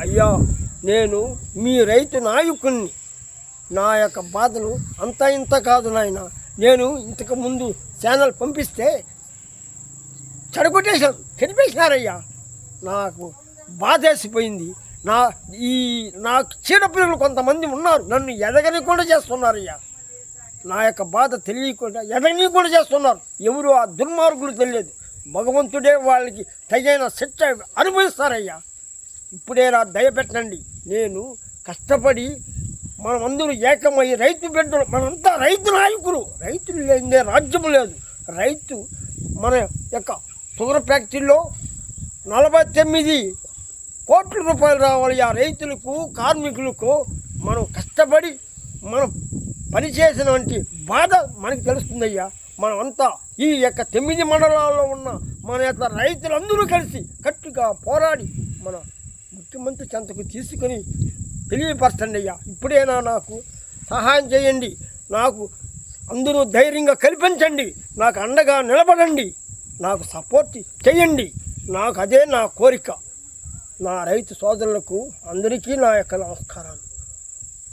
అయ్యా, నేను మీ రైతు నాయకుణ్ణి. నా యొక్క బాధలు అంతా ఇంత కాదు నాయన. నేను ఇంతకు ముందు ఛానల్ పంపిస్తే చెడగొట్టేశాను, చెడిపేసినారయ్యా. నాకు బాధేసిపోయింది. నాకు చీడపిల్లలు కొంతమంది ఉన్నారు, నన్ను ఎదగని కూడా చేస్తున్నారయ్యా. నా యొక్క బాధ తెలియకుండా ఎదగని కూడా చేస్తున్నారు. ఎవరు ఆ దుర్మార్గులు తెలియదు. భగవంతుడే వాళ్ళకి తగిన శిక్ష అనుభవిస్తారయ్యా. ఇప్పుడేరా దయపెట్టండి. నేను కష్టపడి మనమందరూ ఏకమయ్యి రైతు బిడ్డలు, మనంతా రైతు నాయకులు. రైతులు లేదే రాజ్యం లేదు. రైతు మన యొక్క షుగర్ ఫ్యాక్టరీలో 49 కోట్ల రూపాయలు రావాలి. ఆ రైతులకు, కార్మికులకు మనం కష్టపడి మనం పనిచేసినటువంటి బాధ మనకి తెలుస్తుందయ్యా. మనమంతా ఈ యొక్క 9 మండలాల్లో ఉన్న మన యొక్క రైతులందరూ కలిసి గట్టిగా పోరాడి మన ముఖ్యమంత్రి చెంతకు తీసుకొని తెలియపరచండి అయ్యా. ఇప్పుడైనా నాకు సహాయం చేయండి. నాకు అందరూ ధైర్యంగా కల్పించండి. నాకు అండగా నిలబడండి. నాకు సపోర్ట్ చేయండి. నాకు అదే నా కోరిక. నా రైతు సోదరులకు అందరికీ నా యొక్క నమస్కారం.